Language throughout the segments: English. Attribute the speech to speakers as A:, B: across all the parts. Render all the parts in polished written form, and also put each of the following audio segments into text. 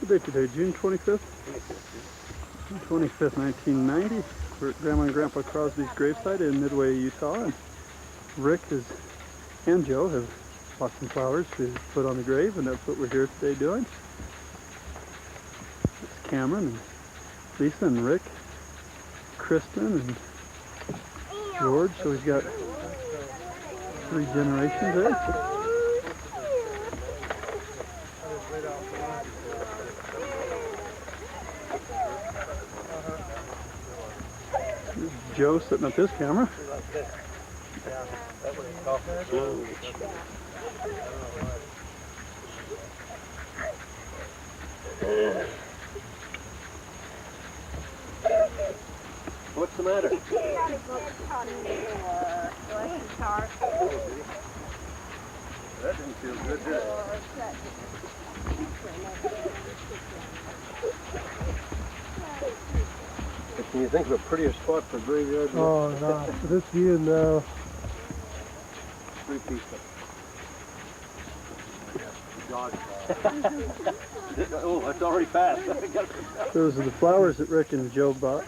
A: What date today? June 25th? June 25th, 1990. We're at Grandma and Grandpa Crosby's gravesite in Midway, Utah. And Rick and Joe have bought some flowers to put on the grave, and that's what we're here today doing. It's Cameron and Lisa and Rick, Kristen and George. So we've got 3 generations there. Joe sitting at this camera.
B: What's the matter? That didn't feel good, did it? Can you think of a prettier spot for a graveyard?
C: Oh, no. This view, no.
B: 3 people. Oh, that's already passed.
A: Those are the flowers that Rick and Joe bought.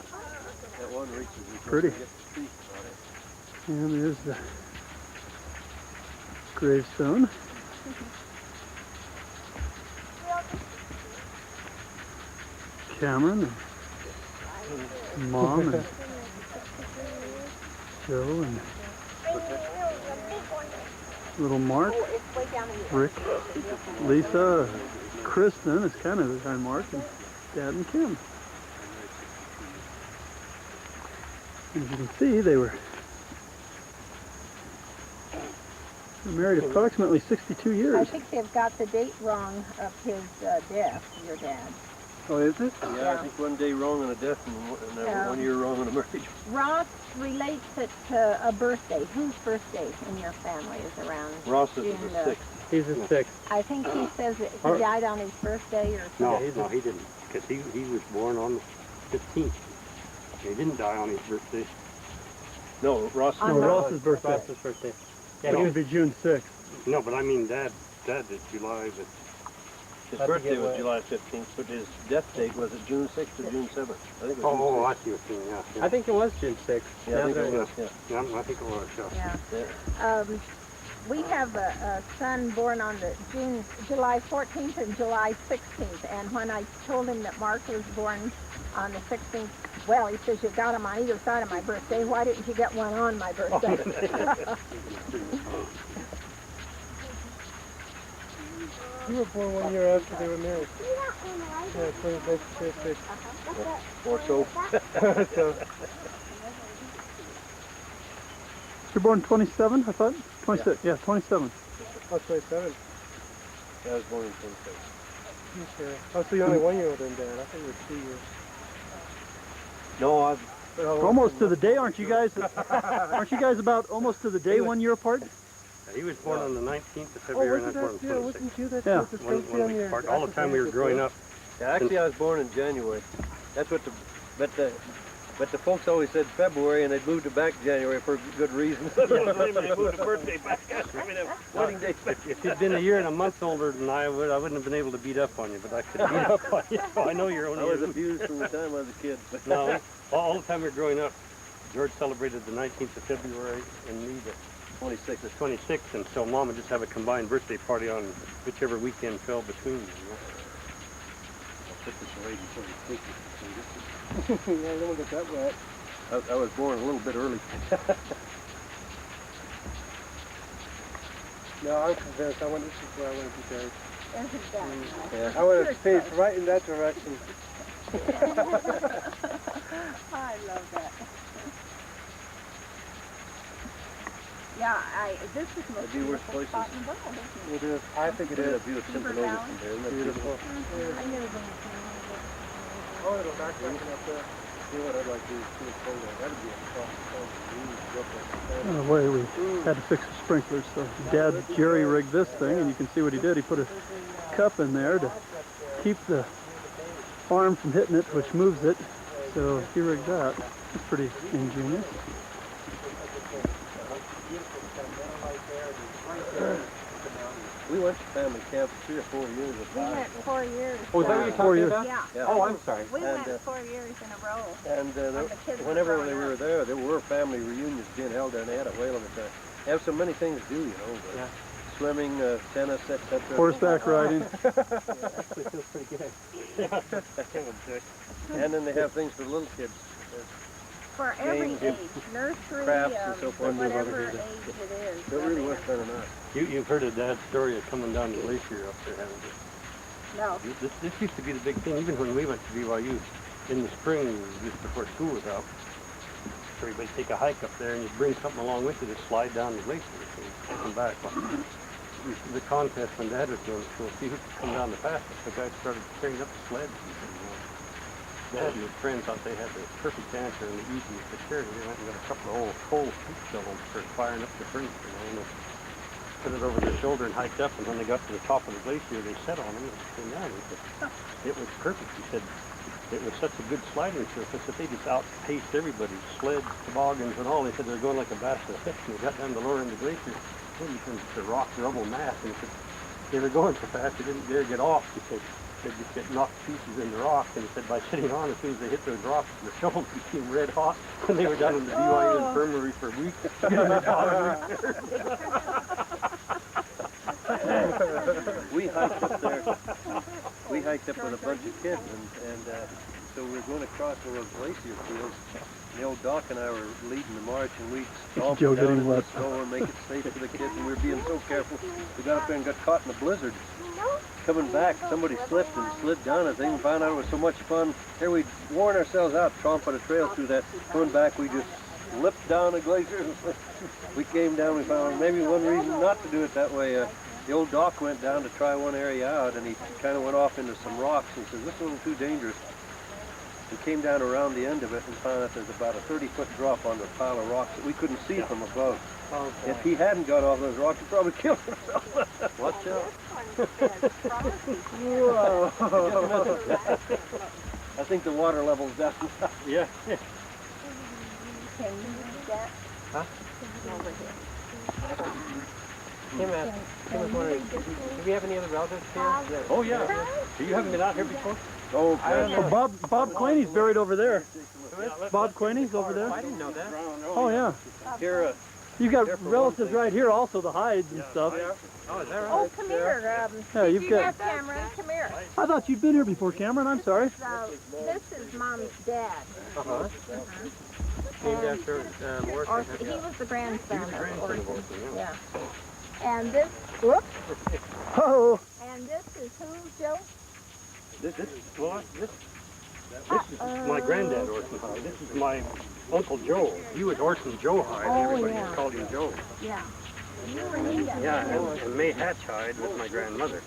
B: That one reaches.
A: Pretty. And there's the gravestone. Cameron and Mom and Joe and little Mark, Rick, Lisa, Kristen is kind of behind Mark, and Dad and Kim. As you can see, they were married approximately 62 years.
D: I think they've got the date wrong of his death, your dad.
B: Oh, is it? Yeah, I think 1 day wrong on a death and 1 year wrong on a marriage.
D: Ross relates it to a birthday. Whose birthday in your family is around?
B: Ross is
D: June
B: the 6th.
A: He's the 6th.
D: I think he says that he died on his birthday or something.
E: No, he didn't, because he was born on the 15th. He didn't die on his birthday.
B: No, Ross.
A: No, Ross's birthday. Ross's birthday. Yeah, he would be June 6th.
E: No, but I mean, Dad is July. But
B: his birthday was July 15th, but his death date was it June 6th or June 7th? I think it was
E: oh, I see what you're saying. Yeah.
C: I think it was June 6th.
B: Yeah, I think it was.
E: Yeah, I think it was.
D: Yeah. We have a son born on the July 14th and July 16th, and when I told him that Mark was born on the 16th, well, he says, you got him on either side of my birthday. Why didn't you get one on my birthday?
C: You were born 1 year after they were married. Yeah, 26.
B: Or so.
C: So.
A: You're born 27, I thought? 26, yeah, 27.
C: Oh, 27.
B: Yeah, I was born in 26.
C: Okay. Oh, so you're only 1 year older than Dad. I think you were 2 years.
B: No, I've...
A: Almost to the day, aren't you guys? Aren't you guys about almost to the day 1 year apart?
E: He was born on the 19th of February, and I was born on the 26th.
C: Wasn't you that
A: Yeah.
C: was the trophy on your...
E: All the time we were growing up.
B: Yeah, actually I was born in January. That's what but the folks always said February, and they moved it back to January for good reasons. They moved the birthday back. I mean, wedding day back.
E: If you'd been a year and a month older than I wouldn't have been able to beat up on you, but I could beat up on you, so I know you're only...
B: I was abused from the time I was a kid.
E: No, all the time we were growing up, George celebrated the 19th of February, and me the 26th, and so Mom would just have a combined birthday party on whichever weekend fell between, you know. I'll put this away before you take it.
C: Yeah, I don't get that wet.
B: I was born a little bit early.
C: No, I'm convinced. This is where I want to be buried.
B: Yeah.
C: I want to face right in that direction.
D: I love that. Yeah, this is the most beautiful spot in the world, isn't it?
C: It is. I think it is.
B: A beautiful symbol over from there. Isn't that beautiful?
D: I've never been to
C: Oh, it'll back up there. You know what I'd like to do is see it cold. That'd be a
A: The way we had to fix the sprinklers, so Dad jerry-rigged this thing, and you can see what he did. He put a cup in there to keep the arm from hitting it, which moves it. So he rigged that. It's pretty ingenious.
B: We We went to family camp 3 or 4 years
D: We
B: ago.
D: went 4 years.
C: Oh, is that what you're talking about?
D: Yeah.
B: Yeah.
C: Oh, I'm sorry.
D: We
B: And,
D: went 4 years in a row.
B: And
D: the kids were
B: whenever
D: growing
B: they were
D: up.
B: there were family reunions being held there, and they had a whale of a time. They have so many things to do, you know. But
C: Yeah.
B: Swimming, tennis, etc.
A: Horseback riding.
C: Actually feels pretty good.
B: And then they have things for the little kids.
D: For every
B: Games,
D: age, nursery,
B: crafts and so forth.
D: whatever age it is.
B: It really was kind of nice.
E: You've heard of Dad's story of coming down the glacier up there, haven't you?
D: No.
E: This used to be the big thing, even when we went to BYU in the spring, just before school was out. Everybody take a hike up there and you bring something along with you to slide down the glacier so you come back. The contest when Dad was doing school, see who could come down the fastest. The guy started carrying up the sleds. Dad and his friends thought they had the perfect answer and the easiest to carry. They went and got a couple of old coal heat shovels for firing up the furnace, and they put it over their shoulder and hiked up, and when they got to the top of the glacier, they sat on them and came down. He said, it was perfect. He said, it was such a good sliding surface that they just outpaced everybody, sleds, toboggans, and all. They said they were going like a basket of fish, and they got down to the lower end of the glacier, and the rock rubble mass, and he said, they were going so fast they didn't dare get off. He said, they'd just get knocked to pieces in the rock, and he said by sitting on, as soon as they hit those rocks, the shoulders became red hot, and they were down in the BYU infirmary for weeks.
B: We hiked up there. We hiked up with a bunch of kids, and so we were going across one of those glacier fields. The old Doc and I were leading the march, and we stomped
A: Joe
B: down
A: getting
B: in the
A: wet.
B: snow and make it safe for the kids, and we were being so careful. We got up there and got caught in a blizzard. Coming back, somebody slipped and slid down the thing and found out it was so much fun. Here we'd worn ourselves out tromping a trail through that. Coming back, we just slipped down a glacier. We came down, we found maybe one reason not to do it that way. The old Doc went down to try one area out, and he kind of went off into some rocks and said, this is a little too dangerous. We came down around the end of it and found that there's about a 30-foot drop on a pile of rocks that we couldn't see from above.
C: Okay.
B: If he hadn't got off those rocks, he'd probably killed himself. Watch out. Whoa. I think the water level's down.
E: Yeah.
D: Can you use that?
C: Huh?
D: Over here.
C: Tim was wondering, do we have any other relatives here?
E: Oh, yeah. You haven't been out here before?
B: Oh,
A: Oh, Bob Quaney's buried over there. Bob Quaney's over there.
C: I didn't know that.
A: Oh, yeah.
B: Here,
A: You've got relatives right here also, the Hydes and stuff.
C: Oh, is that right?
D: Oh, come here.
A: Yeah, you've got...
D: Cameron, come here.
A: I thought you'd been here before, Cameron. I'm sorry.
D: This is Mom's dad.
C: Uh-huh. Named after Morrison.
D: Or he was the grandson of Orson. Yeah. And this, whoops.
A: Oh,
D: And this is who, Joe?
E: This is my granddad, Orson Hyde. This is my Uncle Joe. He was Orson Joe Hyde.
D: Oh,
E: Everybody
D: yeah.
E: just called him Joe.
D: Yeah. You were Nita.
E: Yeah, and May Hatch Hyde was my grandmother.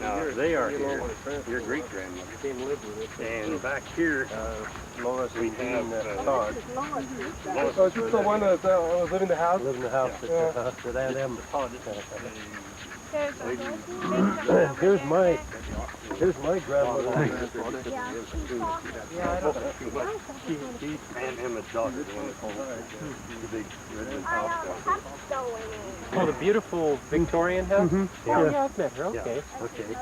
E: Now, they are here. Your great-grandmother came and lived with us. And back here,
B: Lois
E: we
B: and
E: have
B: Dean Todd.
D: This is Lois.
C: Oh, is this the one that was living in the house?
B: Live in the house that I am. Here's my grandmother.
C: Yeah, I don't know.
E: she and Emma's daughter, the one that owned the big redwood house.
C: Oh, the beautiful Victorian house?
A: Mhm.
C: Oh,
A: Yeah.
C: yeah, I've met her. Okay.
E: Okay.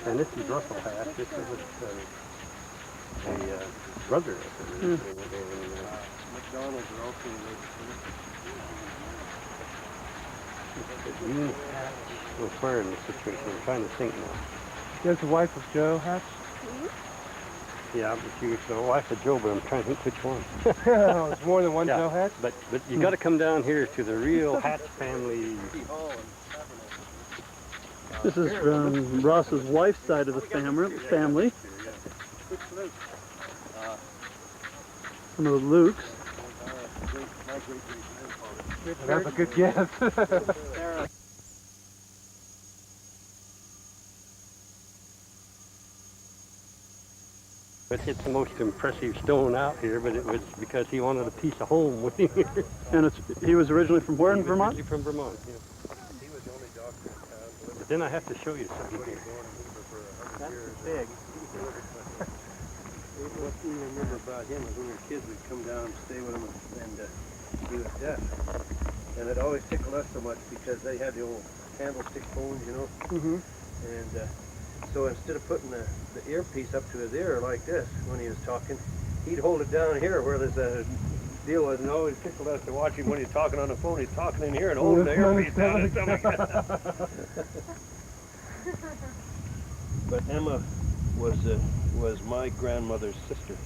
E: And this is Russell Hatch. This is a brother of hers.
B: McDonald's are also
E: Dean Hatch. Where in the situation? I'm trying to think now.
C: There's the wife of Joe Hatch.
E: Yeah, but she was the wife of Joe, but I'm trying to think which one.
C: There's more than one
E: Yeah.
C: Joe Hatch.
E: But you got to come down here to the real Hatch family.
A: this is Ross's wife's side of the family. Some of the Lukes.
C: That's a good guess.
E: But it's the most impressive stone out here, but it was because he wanted a piece of home with him here.
A: And he was originally from where in Vermont?
E: Originally from Vermont, yeah. But then I have to show you something here.
C: That's big.
B: What we remember about him is when we were kids, we'd come down and stay with him, and he was deaf. And it always tickled us so much because they had the old candlestick phones, you know.
C: Mm-hmm.
B: And so instead of putting the earpiece up to his ear like this when he was talking, he'd hold it down here where there's a deal was, and always tickled us to watch him when he's talking on the phone. He's talking in here and holding the earpiece down his stomach. But Emma was my grandmother's sister.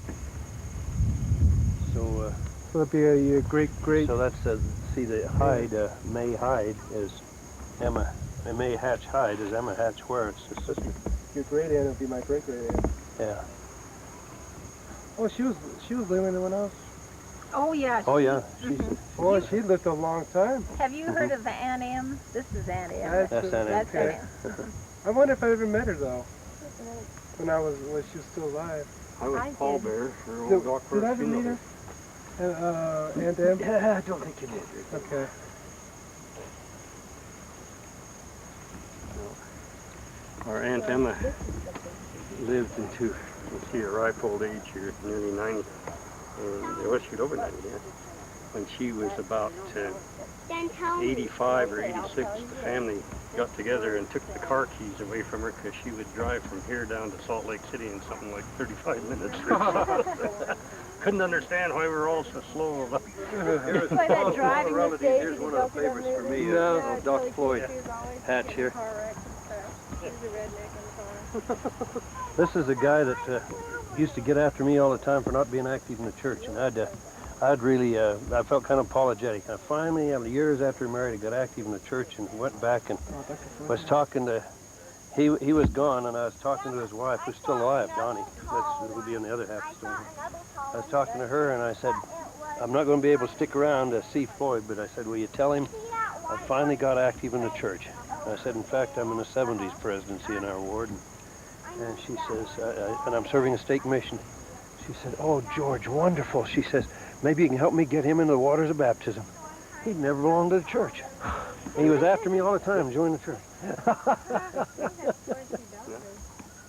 B: So
C: So that'd be your great.
B: so that's see the Hyde, May Hyde is Emma. May Hatch Hyde is Emma Hatch Ware. It's his sister.
C: Your great aunt would be my great aunt.
B: Yeah.
C: Oh, she was living when I was.
D: Oh, yeah.
B: Oh yeah.
C: Oh, she lived a long time.
D: Have you heard of the Aunt Em? This is Aunt Em.
B: That's Aunt Em.
D: That's
C: Okay.
D: Aunt Em.
C: I wonder if I ever met her though. When she was still alive.
B: I was
D: I
B: pallbearer for
C: Did,
B: old Doc
C: did I ever meet her? Aunt Em?
B: Yeah, I don't think you did.
C: Okay.
E: Our Aunt Emma lived into, she ripe old age here, nearly 90. And well, she'd over 90 now. When she was about 85 or 86, the family got together and took the car keys away from her because she would drive from here down to Salt Lake City in something like 35 minutes. Couldn't understand why we were all so slow.
B: Here's
D: Why that driving was days
B: Here's
D: you
B: one
D: go
B: of the
D: through
B: favorites for
D: them
B: me.
D: Yeah, it's
B: Doc
D: really
B: Floyd
D: cute. She's always
B: Hatch
D: in
B: here.
D: car wrecks and stuff. She's a redneck in the car.
B: This is a guy that used to get after me all the time for not being active in the church, and I'd really, I felt kind of apologetic. I finally, years after married, I got active in the church and went back and was talking to, he was gone, and I was talking to his wife, who's still alive, Donnie. That would be on the other half of the story. I was talking to her, and I said, I'm not going to be able to stick around to see Floyd, but I said, will you tell him I finally got active in the church? And I said, in fact, I'm in the 70s presidency in our ward. And she says, and I'm serving a stake mission. She said, oh, George, wonderful. She says, maybe you can help me get him into the waters of baptism. He'd never belonged to the church. And he was after me all the time, join the church.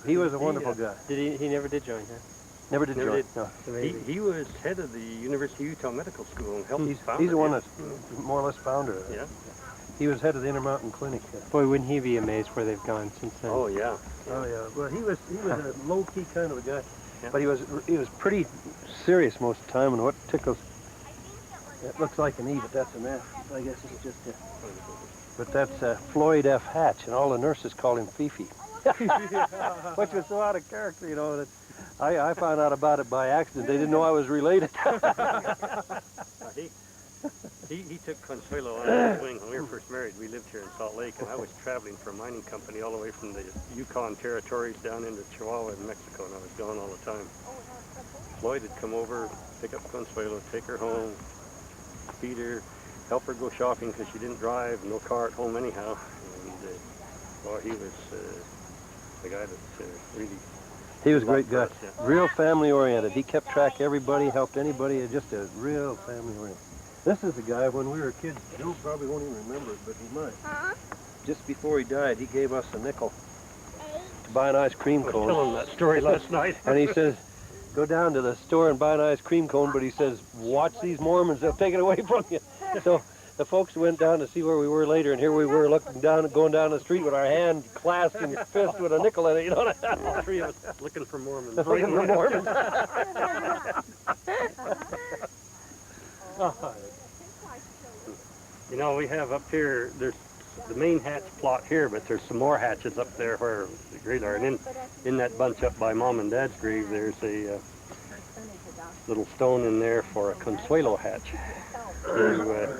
B: He was a wonderful guy.
C: He never did join, huh?
B: Never did join. No.
E: He was head of the University of Utah Medical School and helped found
B: He's
E: it.
B: the one that's more or less founder of it.
E: Yeah.
B: He was head of the Intermountain Clinic.
C: Boy, wouldn't he be amazed where they've gone since then?
E: Oh yeah.
B: Oh yeah. Well, he was a low-key kind of a guy,
E: Yeah.
B: but he was pretty serious most of the time. And what tickles, it looks like an E, but that's an F. I guess it's just a. But that's Floyd F. Hatch, and all the nurses call him Fifi, which was so out of character, you know. That I found out about it by accident. They didn't know I was related.
E: He took Consuelo under his wing when we were first married. We lived here in Salt Lake, and I was traveling for a mining company all the way from the Yukon territories down into Chihuahua in Mexico, and I was gone all the time. Floyd would come over, pick up Consuelo, take her home, feed her, help her go shopping because she didn't drive, no car at home anyhow. And well, he was the guy that really.
B: He was a great guy.
E: Us, yeah.
B: Real family oriented. He kept track of everybody, helped anybody, just a real family oriented. This is the guy, when we were kids, Joe probably won't even remember it, but he might. Just before he died, he gave us a nickel to buy an ice cream
E: I was
B: cone.
E: telling him that story last night.
B: And he says, go down to the store and buy an ice cream cone, but he says, watch these Mormons, they'll take it away from you. So the folks went down to see where we were later, and here we were looking down, going down the street with our hand clasped in your fist with a nickel in it, you know.
E: All three of us looking for Mormons.
B: Looking for Mormons.
E: You know, we have up here, there's the main hatch plot here, but there's some more hatches up there where the graves are. And in that bunch up by Mom and Dad's grave, there's a little stone in there for a Consuelo hatch who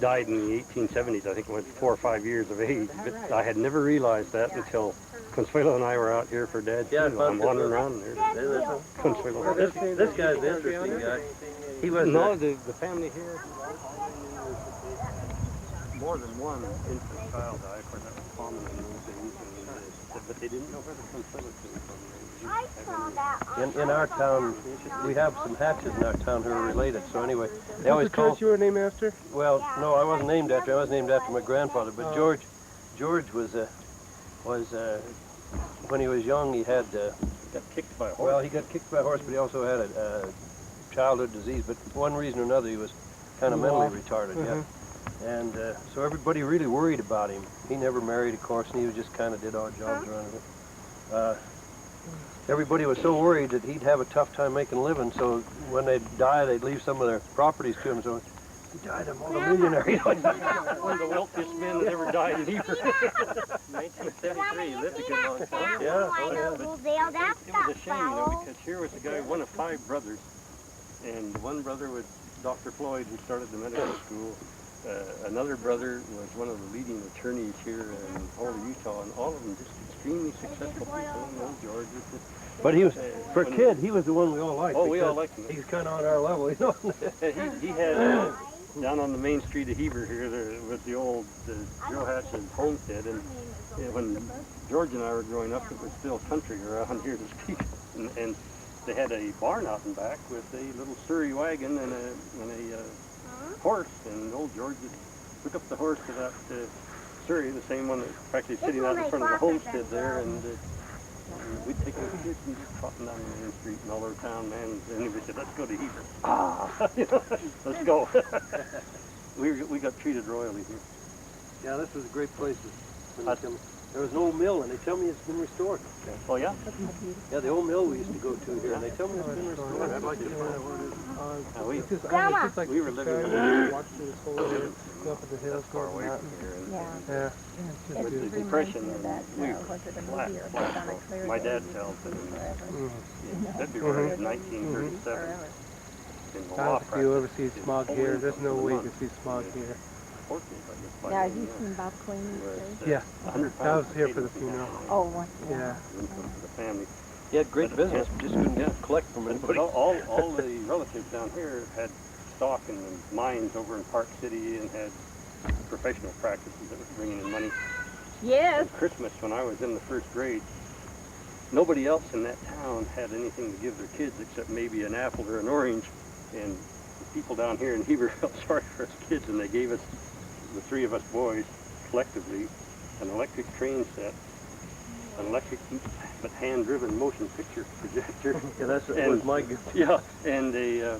E: died in the 1870s. I think it was 4 or 5 years of age. But I had never realized that until Consuelo and I were out here for Dad's funeral. I'm wandering around and there's Consuelo.
B: This guy's an interesting guy. He was
E: No, the family here, more than one infant child died. Of course, that was common in those days. But they didn't know where the Consuelo came from.
B: in our town. We have some hatches in our town who are related. So anyway, they always
C: What's the
B: call.
C: church you were named after?
B: Well, no, I wasn't named after. I was named after my grandfather. But George was when he was young, he had.
E: Got kicked by a horse.
B: Well, he got kicked by a horse, but he also had a childhood disease. But for one reason or another, he was kind of mentally retarded. Yeah. And so everybody really worried about him. He never married, of course, and he just kind of did odd jobs around it. Everybody was so worried that he'd have a tough time making a living, so when they'd die, they'd leave some of their properties to him. So he died a multimillionaire.
E: One of the wealthiest men that ever died in Heber.
B: 1973, lived a good long time.
E: Yeah,
B: oh, yeah.
E: It was a shame, you know, because here was a guy, one of 5 brothers, and one brother was Dr. Floyd, who started the medical school. Another brother was one of the leading attorneys here in all of Utah, and all of them just extremely successful people. You know, George was just,
B: But he was, for a kid, he was the one we all liked.
E: oh, we all liked him.
B: He's kind of on our level, you know.
E: He had, down on the main street of Heber here, there was the old Joe Hatch's homestead, and when George and I were growing up, it was still country around here to speak, and they had a barn out in back with a little Surrey wagon and a horse, and old George just took up the horse to that Surrey, the same one that's practically sitting out in front of the homestead there, and we'd take the kids and just trot them down the main street and all over town, man, and we said, let's go to Heber. Let's go. we got treated royally here.
B: Yeah, this was a great place. There was an old mill, and they tell me it's been restored.
E: Oh, yeah?
B: Yeah, the old mill we used to go to here, and they tell me it's been restored. I'd like to find out what it is.
E: We were living
C: in watch this whole area, go up in the hills,
E: far
C: go
E: away
C: up
E: from here. And
C: yeah.
E: with the depression, we were flat. My dad tells that in February of 1937, in the law
C: If you ever see smog here, there's no way you can see smog here.
D: Yeah, have you seen Bob Queen?
C: Yeah, I was here for the funeral.
D: Oh, what?
C: Yeah.
E: For the family.
B: He had great business, just couldn't collect from anybody.
E: All the relatives down here had stock in the mines over in Park City and had professional practices that were bringing in money.
D: Yes.
E: At Christmas, when I was in the 1st grade, nobody else in that town had anything to give their kids except maybe an apple or an orange. And the people down here in Heber felt sorry for us kids, and they gave us, the 3 of us boys, collectively, an electric train set, an electric but hand-driven motion picture projector.
B: Yeah, that was my gift.
E: Yeah, and a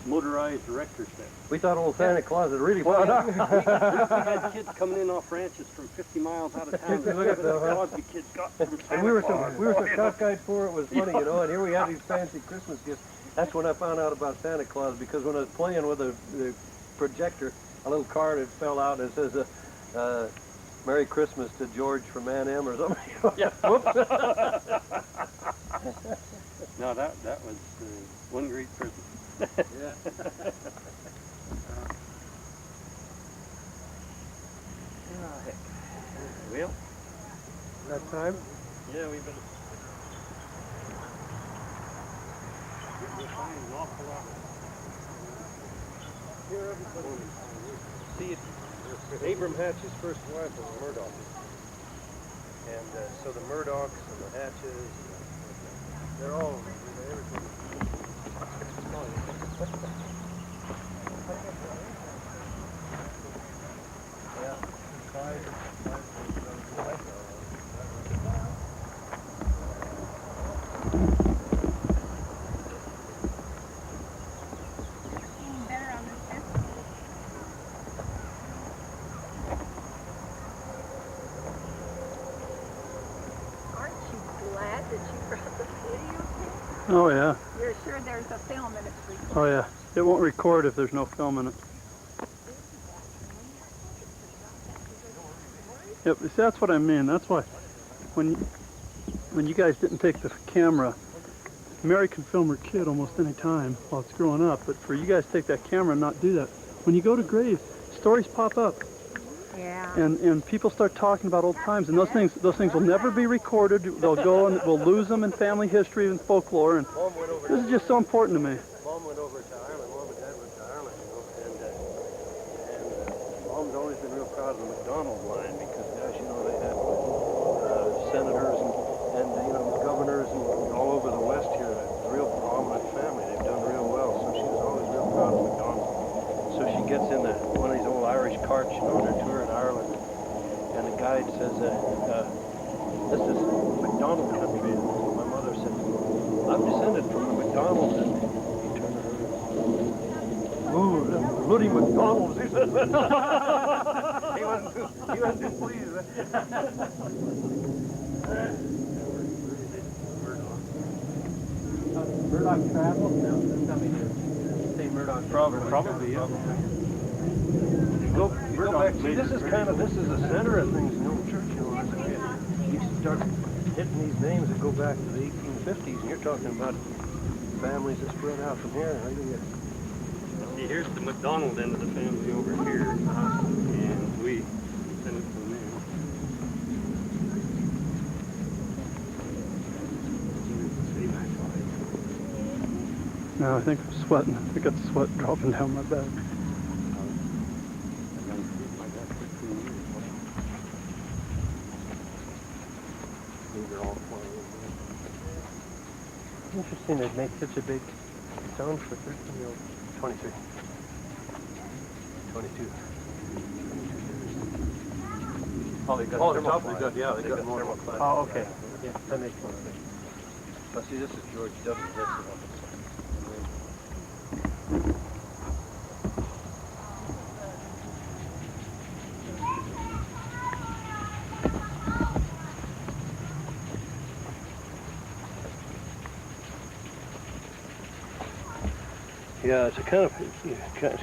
E: motorized erector set.
B: We thought old Santa Claus had really found out.
E: We had kids coming in off ranches from 50 miles out of town.
B: Look at the
E: Crosby kids got from Santa
B: And we were
E: Claus.
B: so cockeyed for it was funny, you know, and here we had these fancy Christmas gifts. That's when I found out about Santa Claus, because when I was playing with the projector, a little card had fell out and it says, Merry Christmas to George from Ann M or something.
E: Yeah.
B: Whoops.
E: No, that was one great present.
B: Yeah.
E: Well,
C: That time?
E: yeah, we've been finding an awful lot.
B: See, Abram Hatch's first wife was Murdoch. And so the Murdochs and the Hatches, they're all,
A: Oh, yeah.
D: You're sure there's a film and it's recorded?
A: Oh, yeah. It won't record if there's no film in it. Yep, see, that's what I mean. That's why when you guys didn't take the camera, Mary can film her kid almost any time while it's growing up, but for you guys to take that camera and not do that, when you go to graves, stories pop up.
D: Yeah.
A: And people start talking about old times, and those things will never be recorded. They'll go and we'll lose them in family history and folklore, and this is just so important to me.
B: Mom went over to Ireland. Mom and Dad went to Ireland, you know, and Mom's always been real proud of the McDonald line, because, gosh, you know, they had senators and you know, governors and all over the West here. A real prominent family. They've done real well, so she was always real proud of McDonald. So she gets in one of these old Irish carts, you know, they're touring Ireland, and the guide says, this is McDonald country. And my mother said, I'm descended from the McDonalds. And he turned to her, ooh, Woody McDonald's, he said. he wasn't too pleased.
C: Murdoch travel? No, that's not me. Say Murdoch.
E: Probably, yeah.
B: You go back. See, this is the center of things in Old Churchill. You start hitting these names that go back to the 1850s, and you're talking about families that spread out from here.
E: See, here's the McDonald end of the family over here, and we send it from there.
A: No, I think I'm sweating. I got sweat dropping down my back.
C: Interesting they'd make such a big stone for 13-year-old.
B: 23. 22.
C: Oh, they got
B: Oh, the top they got, yeah, they got more.
C: Oh, okay. Yeah, that makes more sense.
B: Now see, this is George W. That's yeah, it's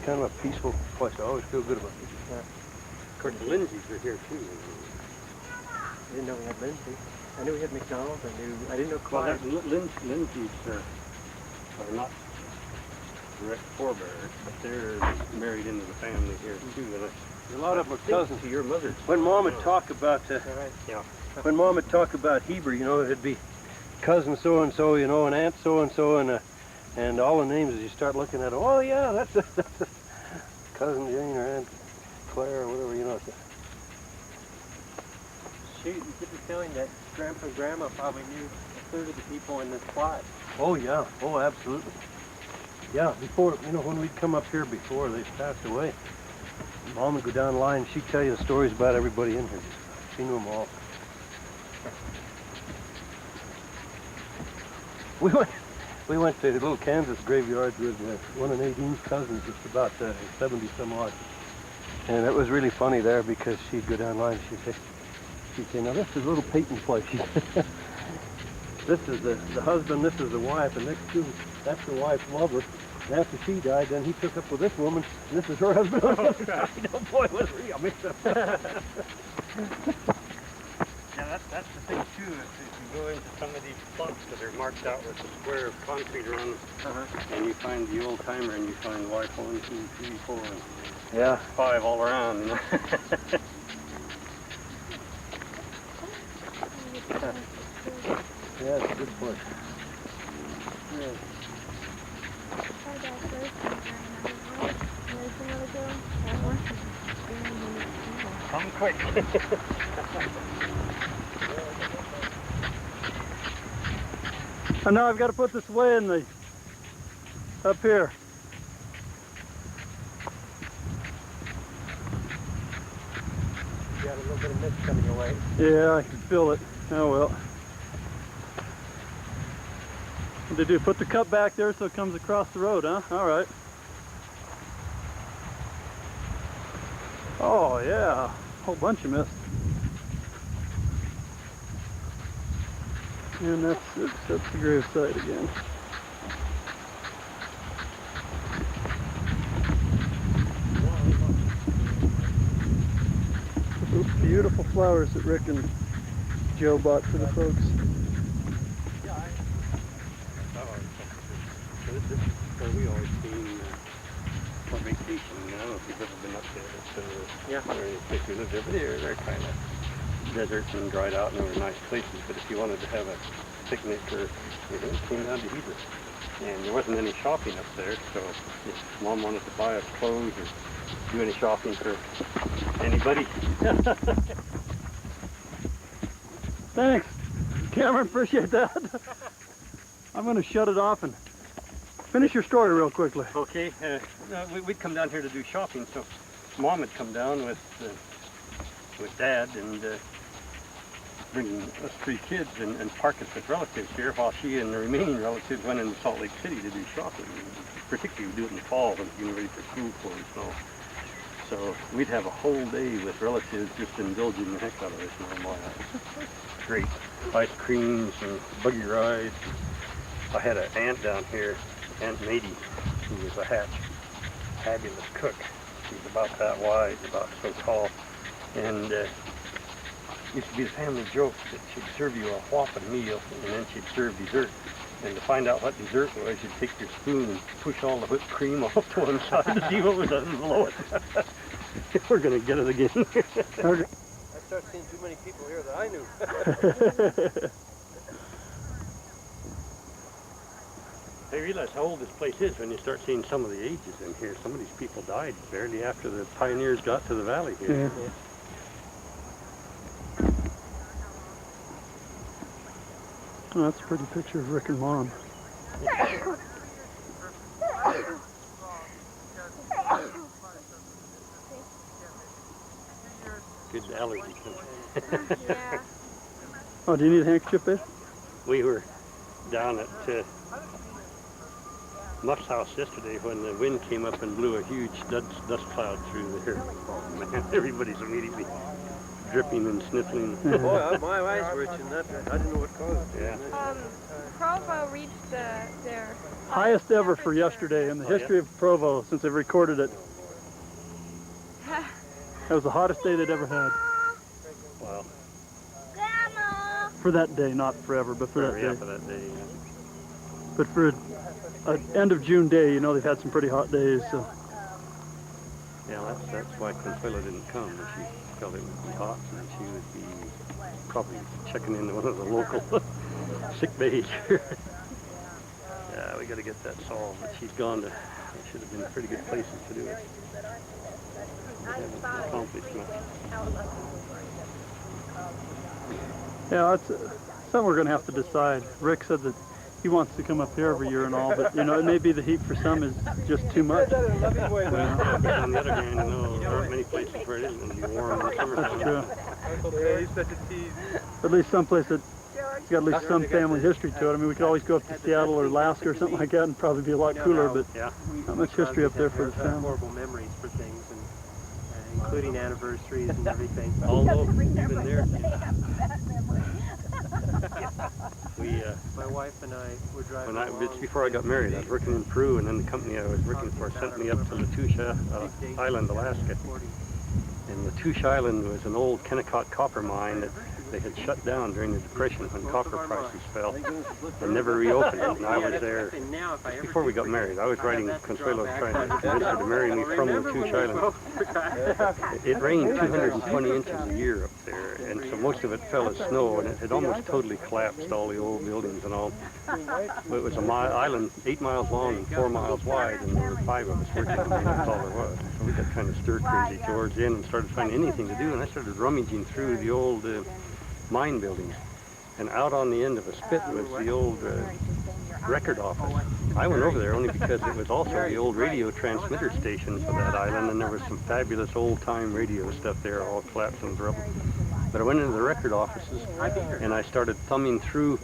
B: kind of a peaceful place. I always feel good about it.
E: Of course, the Lindsays are here too.
C: I didn't know we had Lindsay. I knew we had McDonald. I didn't know
E: Well,
C: Clyde.
E: Lindsays are not direct forebears, but they're married into the family here too.
B: A lot of them are cousins
E: to your mother.
B: When Mom would talk about, when Mom would talk about Heber, you know, it'd be cousin so and so, you know, and aunt so and all the names as you start looking at them. Oh yeah, that's a cousin Jane or Aunt Claire or whatever, you know.
C: Shoot, you could be telling that Grandpa and Grandma probably knew a third of the people in this plot.
B: Oh yeah, oh absolutely. Yeah, before, you know, when we'd come up here before they passed away, Mom would go down the line and she'd tell you the stories about everybody in here. She knew them all. We went to little Kansas graveyards with one of Nadine's cousins. It's about 70 some odd. And it was really funny there because she'd go down the line and she'd say, now this is little Peyton's place. This is the husband, this is the wife, and next to that's the wife's lover. And after she died, then he took up with this woman, and this is her husband. Oh, boy, it was real mixed up.
E: Yeah, that's the thing too. If you go into some of these plots that are marked out with a square of concrete around them, and you find the old timer, and you find wife 1, 2, 3, 4, and
B: Yeah.
E: 5 all around. You know?
B: Yeah, it's a good place. Yeah.
E: Come quick.
A: And now I've got to put this away in the, up here.
C: You got a little bit of mist coming your way.
A: Yeah, I can feel it. Oh well. What they do, put the cup back there so it comes across the road, huh? All right. Oh yeah, whole bunch of mist. And that's the grave site again. Those beautiful flowers that Rick and Joe bought for the folks.
E: This is where we always seen for vacation. I don't know if you've ever been up there. Or any place we lived there, but they're kind of desert and dried out, and they were nice places. But if you wanted to have a picnic or it came down to Heber. And there wasn't any shopping up there, so if Mom wanted to buy us clothes or do any shopping for anybody.
A: Thanks, Cameron, appreciate that. I'm going to shut it off and finish your story real quickly.
E: Okay, we'd come down here to do shopping, so Mom had come down with Dad, and bringing us 3 kids and park us with relatives here while she and the remaining relatives went into Salt Lake City to do shopping. Particularly we do it in the fall when it's getting ready for school clothes. So we'd have a whole day with relatives just indulging the heck out of this in our lives. Great ice creams and buggy rides. I had an aunt down here, Aunt Mady, who was a fabulous cook. She's about that wide, about so tall. And it used to be the family joke that she'd serve you a whopping meal and then she'd serve dessert. And to find out what dessert was, you'd take your spoon and push all the whipped cream off to one side to see what was below it. We're going to get it again.
B: I started seeing too many people here that I knew.
E: I realize how old this place is when you start seeing some of the ages in here. Some of these people died barely after the pioneers got to the valley here.
A: Yeah. Oh, that's a pretty picture of Rick and Mom.
E: Good allergy.
D: Yeah.
A: Oh, do you need a handkerchief, babe?
E: We were down at Muff's house yesterday when the wind came up and blew a huge dust cloud through there. Oh man, everybody's immediately dripping and sniffling.
B: Boy, my eyes were itching. I didn't know what caused it.
E: Yeah.
F: Provo reached their
A: Highest ever for yesterday in the history of Provo since they've recorded it. That was the hottest day they'd ever had.
E: Wow.
A: For that day, not forever, but for that
E: Yeah,
A: day.
E: for that day. Yeah.
A: But for an end of June day, you know, they've had some pretty hot days. So.
E: Yeah, that's why Consuelo didn't come. She felt it would be hot and she would be probably checking into one of the local sick bays here. Yeah, we got to get that solved. But she's gone to. There should have been pretty good places to do it. We haven't accomplished much.
A: Yeah, that's something we're going to have to decide. Rick said that he wants to come up here every year and all, but you know, it may be the heat for some is just too much.
E: Yeah, but on the other hand, you know, there aren't many places where it isn't going to be warm in the summertime.
A: That's true.
B: Yeah, he's such a tease.
A: At least someplace that's got at least some family history to it. I mean, we could always go up to Seattle or Alaska or something like that and probably be a lot cooler, but
E: Yeah.
A: not much history up there for the family.
C: Horrible memories for things, and including anniversaries and everything.
E: Although, even there, we,
C: My wife and I were driving
E: it's before I got married, I was working in Peru, and then the company I was working for sent me up to Latouche Island, Alaska. And Latouche Island was an old Kennecott copper mine that they had shut down during the Depression when copper prices fell and never reopened it. And I was there just before we got married. I was writing Consuelo trying to convince her to marry me from Latouche Island. It rained 220 inches a year up there, and so most of it fell as snow, and it had almost totally collapsed all the old buildings and all. But it was an island 8 miles long and 4 miles wide, and there were 5 of us working on it. That's all there was. So we got kind of stir crazy towards the end and started finding anything to do, and I started rummaging through the old mine buildings. And out on the end of a spit was the old record office. I went over there only because it was also the old radio transmitter station for that island, and there was some fabulous old-time radio stuff there, all collapsed into rubble. But I went into the record offices, and I started thumbing through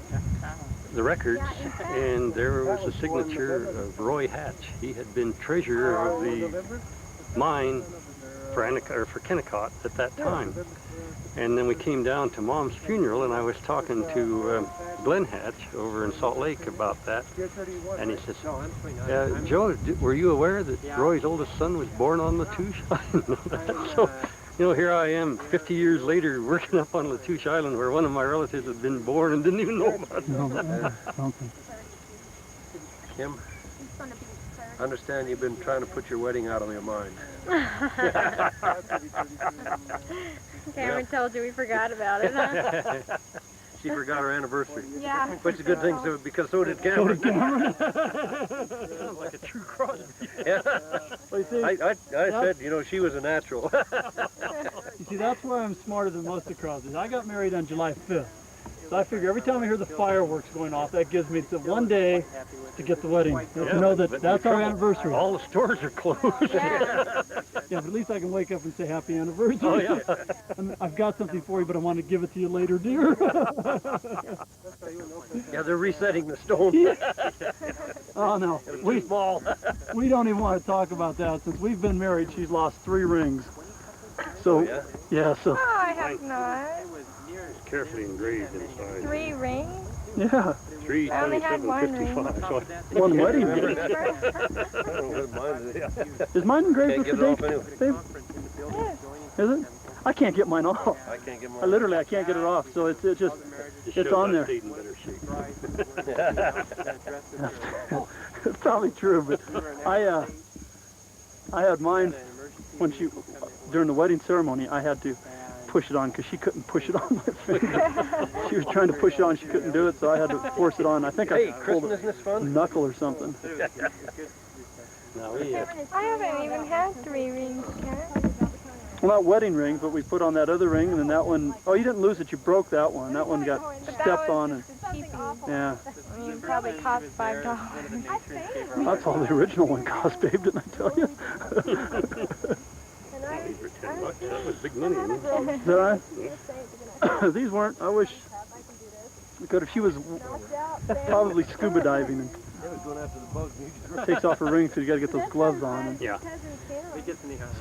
E: the records, and there was a signature of Roy Hatch. He had been treasurer of the mine for Kennecott at that time. And then we came down to Mom's funeral, and I was talking to Glenn Hatch over in Salt Lake about that. And he says, Joe, were you aware that Roy's oldest son was born on Latouche? I didn't know that. So, you know, here I am 50 years later working up on Latouche Island where one of my relatives had been born and didn't even know about it.
A: No,
B: Kim, I understand you've been trying to put your wedding out on your mind.
F: Cameron told you we forgot about it, huh?
B: She forgot her anniversary.
F: Yeah.
B: Which is a good thing, because so did Cameron.
E: Sounds like a true Crosby.
B: Yeah.
A: Well, you see,
B: I said, you know, she was a natural.
A: you see, that's why I'm smarter than most of Crosby's. I got married on July 5th. So I figure every time I hear the fireworks going off, that gives me the one day to get the wedding. To know that that's our anniversary.
E: All the stores are closed.
F: Yeah.
A: Yeah, but at least I can wake up and say happy anniversary.
E: Oh, yeah.
A: And I've got something for you, but I want to give it to you later, dear.
B: Yeah, they're resetting the stone.
A: Oh, no.
B: We small.
A: We don't even want to talk about that. Since we've been married, she's lost 3 rings. So, yeah, so,
F: Oh, I have not.
E: It's carefully engraved inside.
F: 3 rings?
A: yeah.
E: 3,
F: I only had 1 ring.
E: 55. So
A: One wedding
B: I
A: ring.
B: don't know what mine is.
A: Is mine engraved
B: Can't
A: with
B: get
A: the
B: it
A: date?
B: off anyway.
A: Babe? Is it? I can't get mine off.
B: I can't get
A: I
B: mine.
A: literally, I can't get it off. So it's just,
E: Just
A: it's
E: shows
A: on
E: I
A: there.
E: stayed in better shape.
A: It's probably true, but I had mine when during the wedding ceremony. I had to push it on because she couldn't push it on my finger. She was trying to push it on, she couldn't do it, so I had to force it on. I think
B: Hey,
A: I pulled
B: Kristen, isn't this
A: a
B: fun?
A: knuckle or something.
E: Now
F: I haven't even had 3 rings yet.
A: Well, not wedding rings, but we put on that other ring, and then that one, oh, you didn't lose it, you broke that one. That one got
F: But
A: stepped
F: that
A: on,
F: was
A: and
F: just a cheapie.
A: yeah.
F: I mean, it probably cost $5.
A: That's all the original one cost, babe, didn't I tell you?
E: for $10. That was big money. Wasn't it?
A: Did I? These weren't. I wish. Because she was probably scuba diving and
B: I was going after the bugs. And you just
A: takes off her ring, so you got to get those gloves on. And
E: Yeah.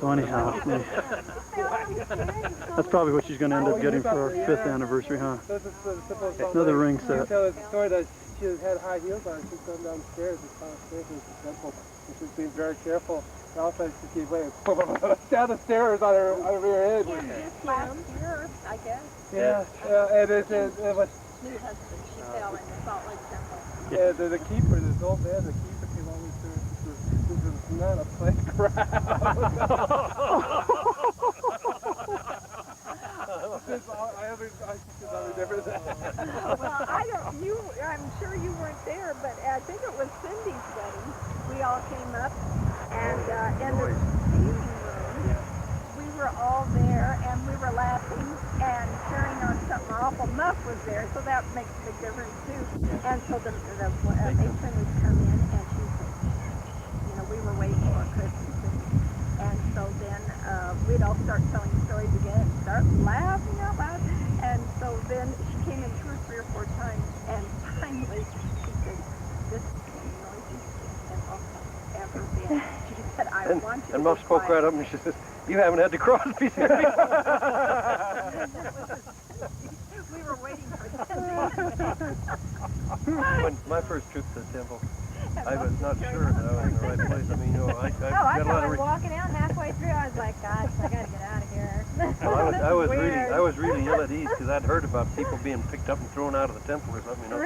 A: so anyhow, that's probably what she's going to end up getting for our 5th anniversary, huh? Another ring
C: You
A: set.
C: tell us a story that she had high heels on. She's going downstairs and downstairs in the temple. And she's being very careful. And all of a sudden she keeps waiting. Down the stairs on her rear end.
D: Just last year, I guess.
C: Yeah, and it was.
D: New husband, she fell in the Salt Lake Temple.
C: Yeah, the keeper, this old man, the keeper came over to this is not a playground.
D: Well, I'm sure you weren't there, but I think it was Cindy's wedding. We all came up, and in the steaming room, we were all there, and we were laughing and carrying on something awful. Muff was there, so that makes a big difference too. And so the matron would come in, and she said, you know, we were waiting for Christmas, and so then we'd all start telling stories again and start laughing out loud. And so then she came in 2 or 3 or 4 times, and finally she said, "This is the noisiest temple I've ever been." She said, "I want you to
B: and Muff
D: be
B: spoke
D: quiet."
B: right up and she says, "You haven't had the Crosby here before."
D: We were waiting for them.
B: When my first trip to the temple, I was not sure that I was in the right place. I mean, you know, I
F: I
B: got a lot
F: thought
B: of.
F: I was walking out, and halfway through, I was like, gosh, I gotta get out of here.
B: Well, I was
F: Weird.
B: really ill at ease because I'd heard about people being picked up and thrown out of the temple or something, you know.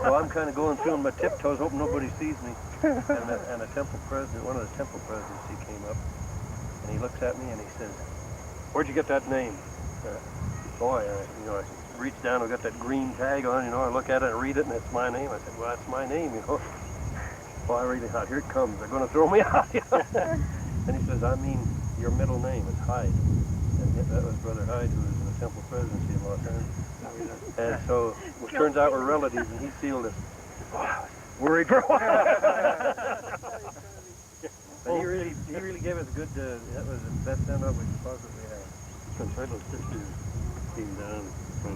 B: So I'm kind of going through on my tiptoes, hoping nobody sees me. And a temple president, one of the temple presidents, he came up and he looks at me and he says, "Where'd you get that name?" Boy, I reached down and got that green tag on, you know. I look at it and read it, and it's my name. I said, "Well, that's my name, you know." Well, I really thought, here it comes. They're going to throw me out. You know? And he says, "I mean, your middle name is Hyde." And that was Brother Hyde, who was in the temple presidency in Los Angeles. And so it turns out we're relatives, and he sealed it. Wow, worried for a while. But he really gave us a good, that was the best send-off we could possibly have.
E: Consuelo's sister came down when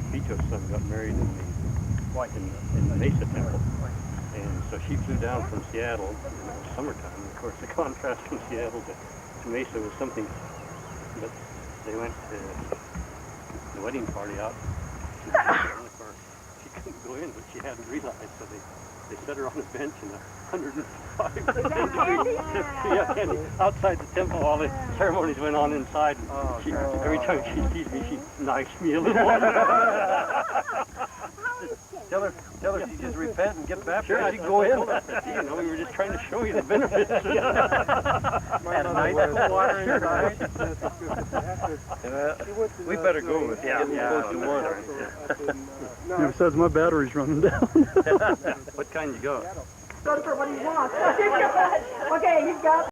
E: Vito's son got married in the Mesa Temple. And so she flew down from Seattle, and it was summertime. And of course, the contrast from Seattle to Mesa was something. But they went to the wedding party out. She couldn't go in, but she hadn't realized, so they set her on a bench in 105 degrees. Yeah, Candy, outside the temple while the ceremonies went on inside. And every time she sees me, she knifes me a little more.
B: Tell her she just repent and get baptized.
E: Sure,
B: She can go in.
E: You know, we were just trying to show you the benefits.
B: And nice cool water inside. We better go with close to one.
A: Never says my battery's running down.
E: What kind you got?
D: Good for what he wants. Okay, you've got